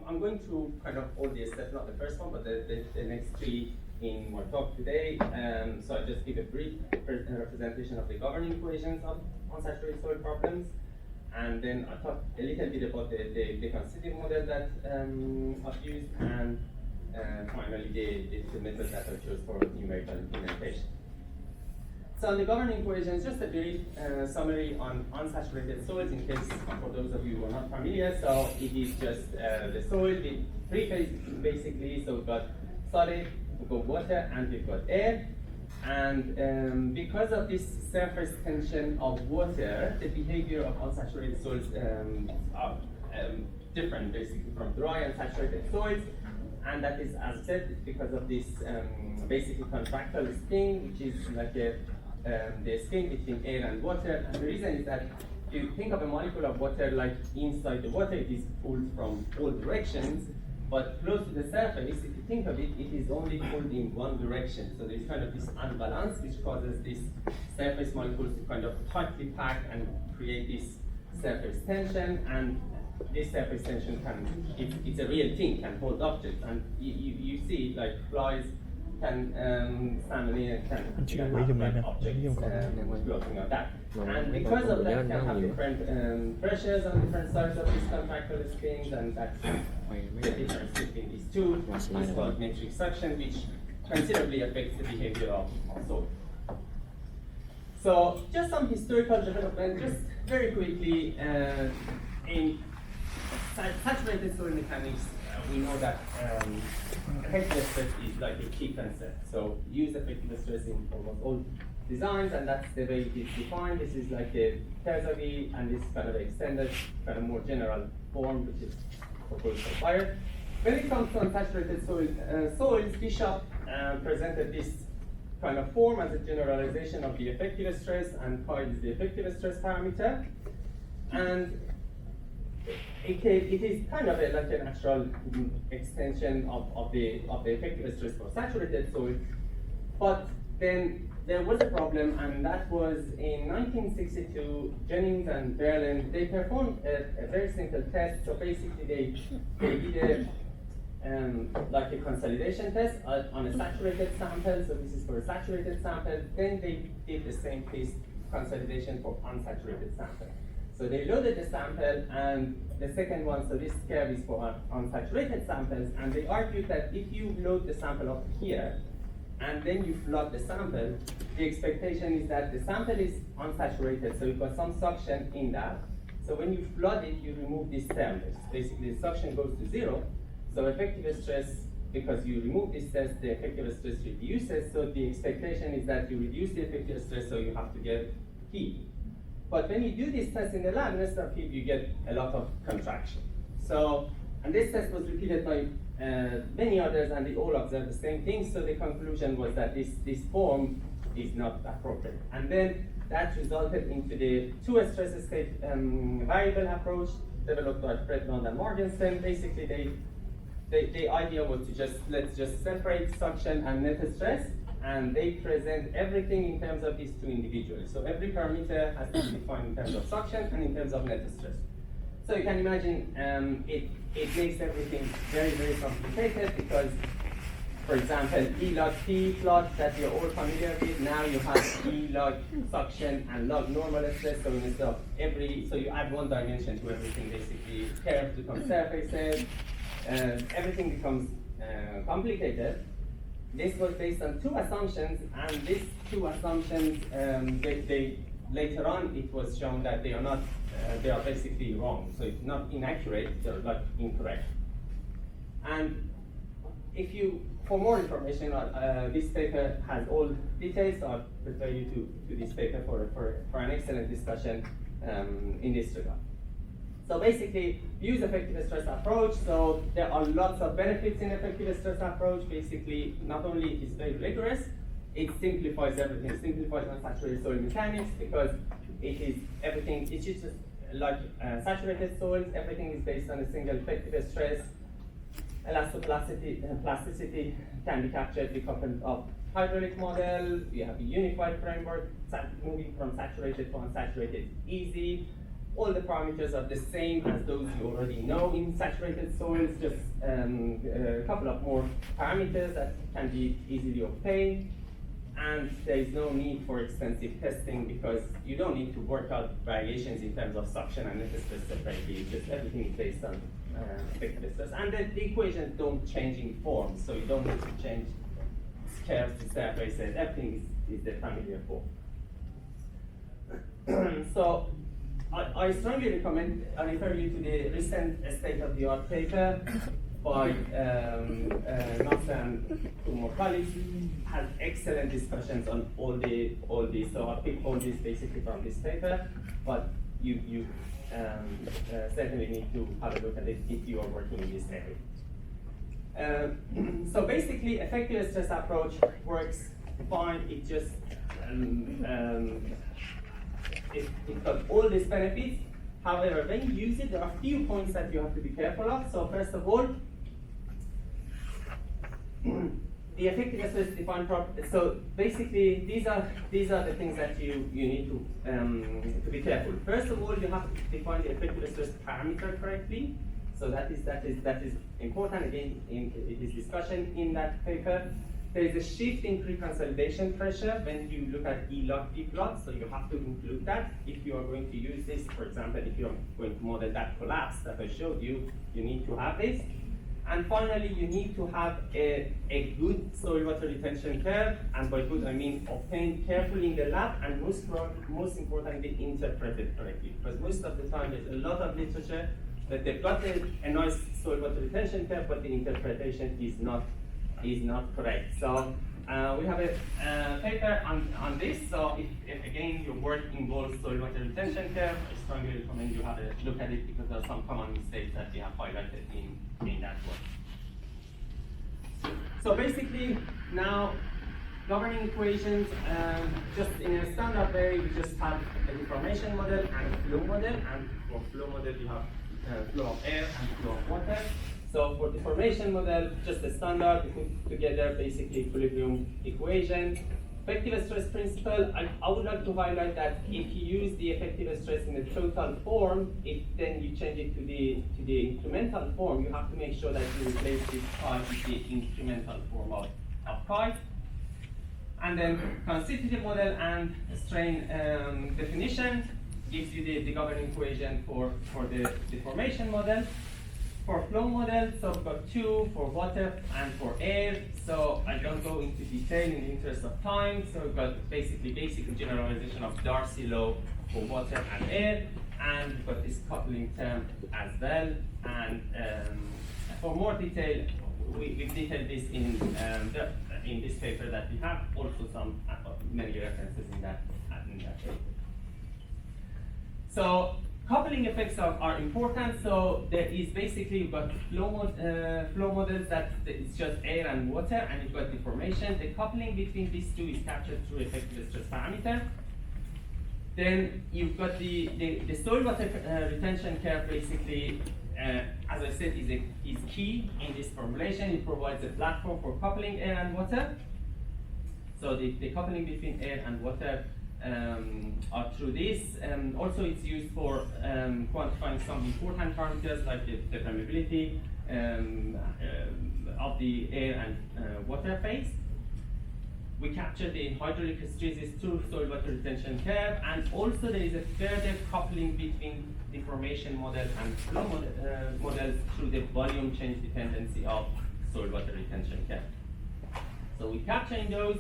I'm going through kind of all the steps, not the first one, but the next three in my talk today. So I just give a brief representation of the governing equations of unsaturated soil problems. And then I talk a little bit about the constitutive model that I've used, and finally the method that I chose for numerical implementation. So the governing equations, just a brief summary on unsaturated soils in case for those of you who are not familiar. So it is just the soil with three phases basically. So we've got solid, we've got water, and we've got air. And because of this surface tension of water, the behavior of unsaturated soils are different basically from dry and saturated soils. And that is, as I said, because of this basically contractile spin, which is like the spin between air and water. And the reason is that if you think of a molecule of water like inside the water, it is pulled from all directions. But close to the surface, if you think of it, it is only pulled in one direction. So there's kind of this unbalance which causes these surface molecules to kind of tightly pack and create this surface tension. And this surface tension it's a real thing, can hold objects. And you see it like flies can stand in and can have objects floating on that. And because of that, can have different pressures on different sides of these contractile springs, and that's the difference between these two. It's called metric suction, which considerably affects the behavior of soil. So just some historical development, just very quickly, in saturated soil mechanics, we know that effective stress is like a key concept. So use effective stress in almost all designs, and that's the way it is defined. This is like a Terzaghi, and this kind of extended, kind of more general form, which is proposed for fire. When it comes to unsaturated soils, Bishop presented this kind of form as a generalization of the effective stress, and pi is the effective stress parameter. And it is kind of like a natural extension of the effective stress for saturated soil. But then there was a problem, and that was in 1962, Jennings and Berlin, they performed a very simple test. So basically they did like a consolidation test on a saturated sample. So this is for a saturated sample. Then they did the same test consolidation for unsaturated sample. So they loaded the sample, and the second one, so this curve is for unsaturated samples, and they argued that if you load the sample up here, and then you flood the sample, the expectation is that the sample is unsaturated, so you've got some suction in that. So when you flood it, you remove this term. Basically, the suction goes to zero, so effective stress, because you remove this test, the effective stress reduces, so the expectation is that you reduce the effective stress, so you have to get heat. But when you do this test in the lab, instead of heat, you get a lot of contraction. So, and this test was repeated by many others, and they all observed the same thing. So the conclusion was that this form is not appropriate. And then that resulted into the two-stress state variable approach developed by Fredlund and Morgenstern. Basically, the idea was to let's just separate suction and net stress, and they present everything in terms of these two individuals. So every parameter has to be defined in terms of suction and in terms of net stress. So you can imagine it makes everything very, very complicated, because, for example, E log P plot that you're all familiar with, now you have E log suction and log normal stress. So instead of so you add one dimension to everything, basically curves become surfaces, everything becomes complicated. This was based on two assumptions, and these two assumptions, later on it was shown that they are not, they are basically wrong. So it's not inaccurate, they're like incorrect. And if you, for more information, this paper has all details, so I'll refer you to this paper for an excellent discussion in this regard. So basically, use effective stress approach. So there are lots of benefits in effective stress approach. Basically, not only it is very rigorous, it simplifies everything. It simplifies unsaturated soil mechanics, because it is everything. It's just like saturated soils. Everything is based on a single effective stress. Elastoplasticity and plasticity can be captured decoupled of hydraulic model. We have a unified framework. Moving from saturated to unsaturated is easy. All the parameters are the same as those you already know in saturated soils, just a couple of more parameters that can be easily obtained. And there is no need for extensive testing because you don't need to work out variations in terms of suction and net stress separately. Just everything is based on effective stress. And the equations don't change in form, so you don't need to change curves to surfaces. Everything is the familiar form. So I strongly recommend, I refer you to the recent state-of-the-art paper by Nasser and two more colleagues. Has excellent discussions on all these. So I picked all these basically from this paper, but you certainly need to have a look at it if you are working in this area. So basically, effective stress approach works fine. It just it's got all these benefits. However, when you use it, there are a few points that you have to be careful of. So first of all, the effective stress defined property. So basically, these are the things that you need to be careful. First of all, you have to define the effective stress parameter correctly. So that is important. Again, in this discussion in that paper, there is a shift in pre-consolidation pressure when you look at E-log P plot. So you have to include that if you are going to use this. For example, if you are going to model that collapse that I showed you, you need to have this. And finally, you need to have a good soil water retention curve, and by good I mean obtained carefully in the lab, and most importantly, interpreted correctly. Because most of the time, there's a lot of literature that they've got a nice soil water retention curve, but the interpretation is not correct. So we have a paper on this. So if again your work involves soil water retention curve, I strongly recommend you have a look at it because there are some common mistakes that we have highlighted in that work. So basically now governing equations, just in a standard way, we just have a deformation model and a flow model, and for flow model you have flow of air and flow of water. So for deformation model, just a standard, we put together basically equilibrium equation. Effective stress principle, I would like to highlight that if you use the effective stress in the total form, then you change it to the incremental form, you have to make sure that you replace this chi with the incremental form of chi. And then constitutive model and strain definition gives you the governing equation for the deformation model. For flow model, so we've got two for water and for air. So I don't go into detail in the interest of time. So we've got basically basic generalization of Darcy law for water and air, and we've got this coupling term as well. And for more detail, we've detailed this in this paper that we have. Also some many references in that paper. So coupling effects are important. So there is basically you've got flow models that it's just air and water, and you've got deformation. The coupling between these two is captured through effective stress parameter. Then you've got the soil water retention curve. Basically, as I said, is key in this formulation. It provides a platform for coupling air and water. So the coupling between air and water are through this. Also, it's used for quantifying some important parameters like the permeability of the air and water phase. We capture the hydraulic hysteresis through soil water retention curve, and also there is a further coupling between deformation model and flow models through the volume change dependency of soil water retention curve. So we capture in those.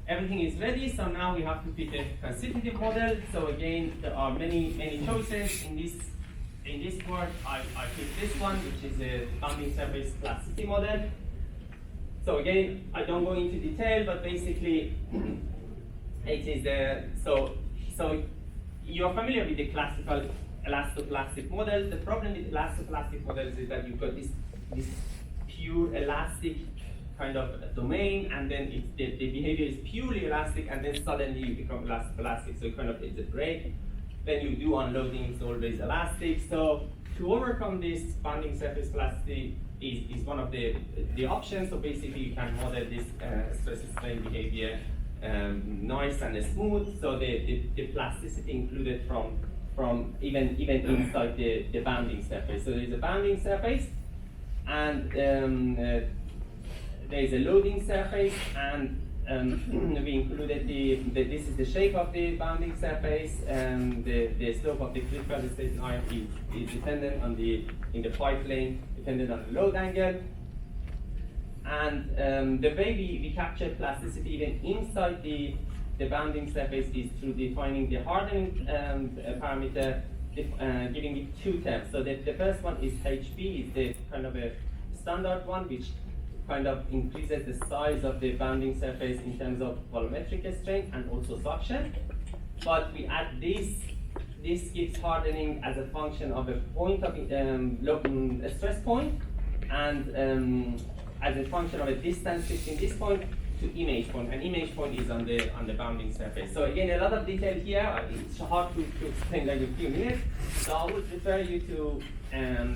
Everything is ready, so now we have to pick a constitutive model. So again, there are many choices in this part. I picked this one, which is a bounding surface plasticity model. So again, I don't go into detail, but basically, it is so you're familiar with the classical elastoplastic model. The problem with elastoplastic models is that you've got this pure elastic kind of domain, and then the behavior is purely elastic, and then suddenly you become elastoplastic. So kind of it's a break. Then you do unloading, it's always elastic. So to overcome this, bounding surface plasticity is one of the options. So basically you can model this stress strain behavior nice and smooth. So the plasticity included from from even inside the bounding surface. So there's a bounding surface, and there is a loading surface, and we included this is the shape of the bounding surface, and the slope of the critical stress iron is dependent on in the pipe lane, dependent on the load angle. And the way we capture plasticity even inside the bounding surface is through defining the hardening parameter, giving it two terms. So the first one is HB, is the kind of a standard one, which kind of increases the size of the bounding surface in terms of volumetric strength and also suction. But we add this gives hardening as a function of a point of a stress point, and as a function of a distance between this point to image point, and image point is on the bounding surface. So again, a lot of detail here. It's hard to explain like a few minutes. So I would refer you to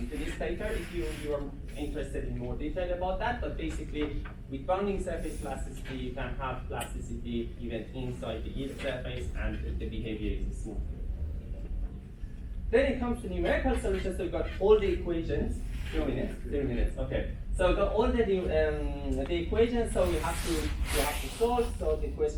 this paper if you are interested in more detail about that. But basically, with bounding surface plasticity, you can have plasticity even inside the yield surface, and the behavior is smooth. Then it comes to numerical solutions. So we've got all the equations. 2 minutes. 3 minutes. Okay. So we've got all the equations. So we have to solve. So the question